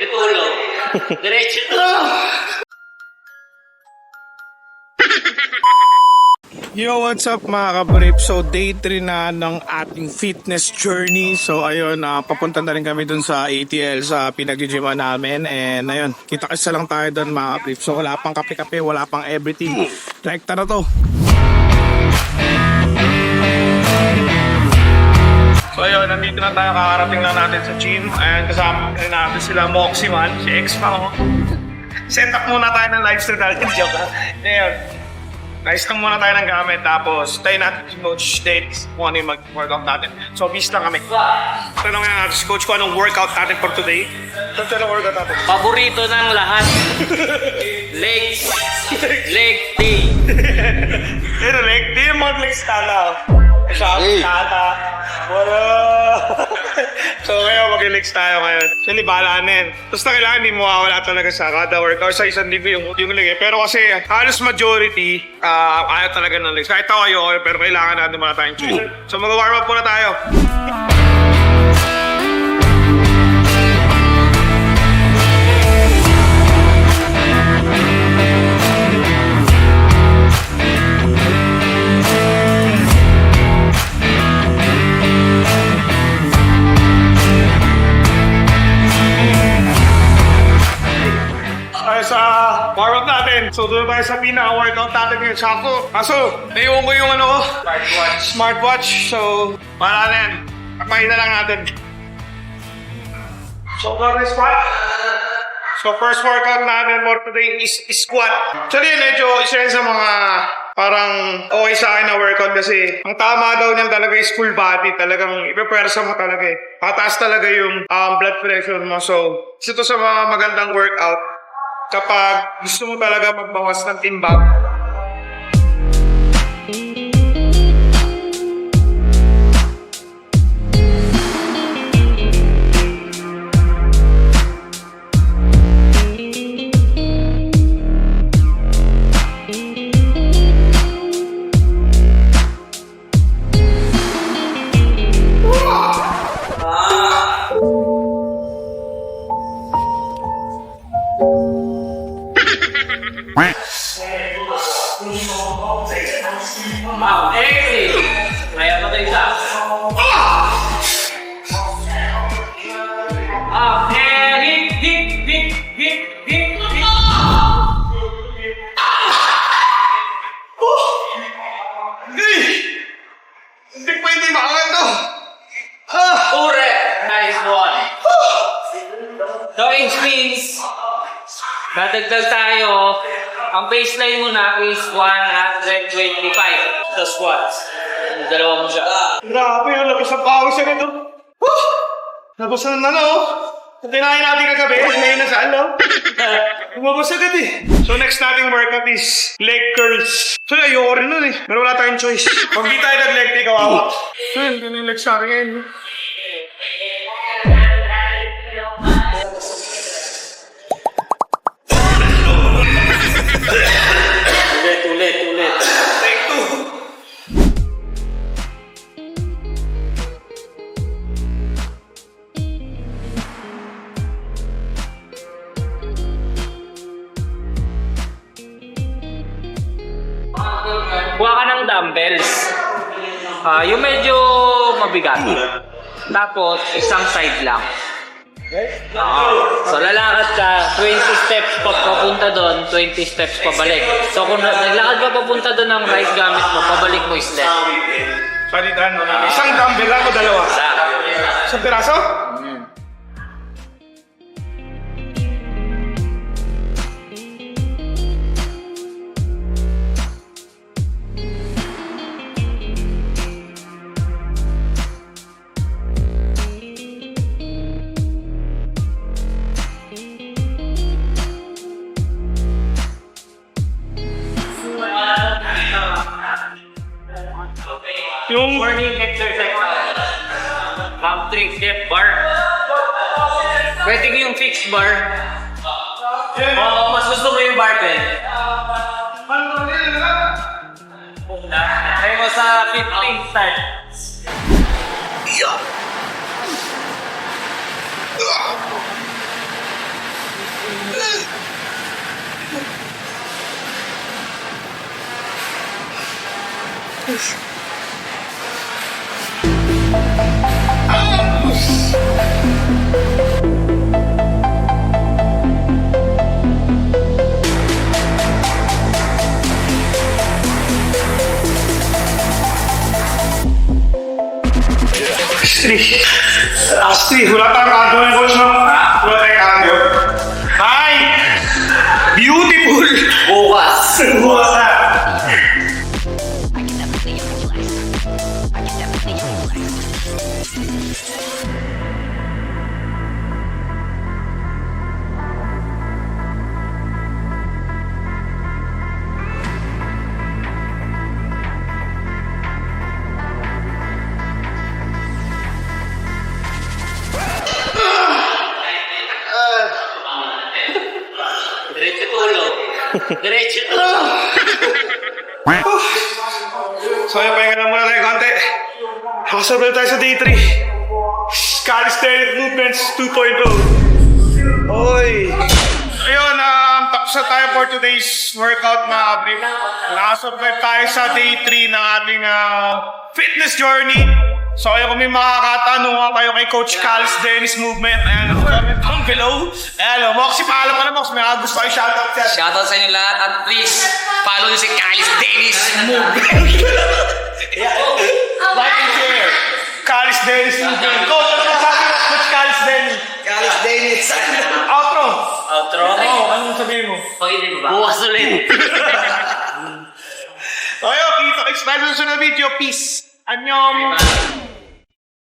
Tutulog. Diretso. Yo, what's up mga kabrip? So day 3 na ng ating fitness journey. So ayun, papunta na rin kami dun sa ATL sa pinag-gyman namin. And ayun, kita-kisa lang tayo dun mga kabrip. So wala pang kape-kape, wala pang everything. Rekta na to. So ayun, nandito na tayo, kakarating lang natin sa gym. Ayan, kasama rin natin sila Moxie Man, si X pa ako. Set up muna tayo ng livestream natin, joke ha. Ngayon, nice lang muna tayo ng gamit, tapos tayo natin si Coach Dates kung ano yung mag-workout natin. So, bis lang kami. Tanong nga natin si Coach kung anong workout natin for today. Saan workout natin? Paborito ng lahat. Legs. Leg day. Pero leg, di yung mga legs tala. Sabi, tata. Wala. So, ngayon mag-legs tayo ngayon. So, bala na yan. Tapos na kailangan hindi mo mawawala talaga sa kada workout sa isang linggo yung leg. Pero kasi halos majority, ayaw talaga ng legs. Kahit ako ayaw, pero kailangan natin muna tayong choose. So, mag-warm up muna tayo. Sa warm-up natin. So, doon tayo sa pinaka-workout natin ngayon. Sako. Kaso, naiwan ko yung ano ko. Smartwatch. So, wala na yan. Pagpahin na lang natin. So, first workout natin for today is squat. Actually, medyo isa sa mga parang okay sa akin na workout kasi ang tama daw niyan talaga is full body. Talagang ipipwersa mo talaga eh. Pataas talaga yung blood pressure mo. So, isa to sa mga magandang workout kapag gusto mo talaga magbawas ng timbang. Kaya pa tayo isa. Hit. Hindi pwede makangan to. Ure. Nice one. Going spins. Dadagdag tayo. Ang baseline mo na is 125 sa squats. Dalawa mo siya. Grabe yun, labis ang pawis na nito. Labas na no? Tinahin natin kagabi, ngayon na saan no? Lumabas agad eh. So next nating workout is leg curls. So ayoko rin nun eh, pero wala tayong choice. Pag di tayo nag-leg day, kawawa. So yun, yun yung leg sa akin ngayon. Ulit. Take 2. Kuha ka ng dumbbells. Yung medyo mabigat. Tapos, isang side lang. So, lalakad ka, 20 steps papunta doon, 20 steps pabalik. So, kung naglakad ka papunta doon ng right gamit mo, pabalik mo is left. Palitan mo na. Isang dumbbell lang o dalawa? Isang piraso? Yung Morning exercise. Hamstring step bar. Pwede yung fixed bar. O mas gusto mo yung barbell. Try mo sa 15 start. Astrid, wala tayong cardio yung coach, no? Wala tayong cardio. Hi! Beautiful! Bukas! Bukas na! Diretso tulo. Diretso tulo. So ayun, pahinga lang muna tayo konti. Hasabel tayo sa day 3. Calisthenic Movements 2.0. Oy! Ayun, tapos na tayo for today's workout mga kabrik. Nakasubscribe tayo sa day 3 ng ating fitness journey. So ayun, kung may makakatanong kayo kay Coach Cal's Dennis Movement, ayan, comment down below. Ayan, Moxie, paalam ka na, Mox. May gusto kayo shoutout dyan. Shoutout sa inyo lahat at please follow nyo si Calis Dennis Movement. Like and share. Cal's Dennis Movement. Coach, ano sabi mo? Coach Cal's Dennis. Cal's Dennis. Outro. Outro. Oo, anong sabihin mo? Pag-ibig ba? Bukas ulit. Ayun, kita-kits tayo sa sunod video. Peace. Annyeong.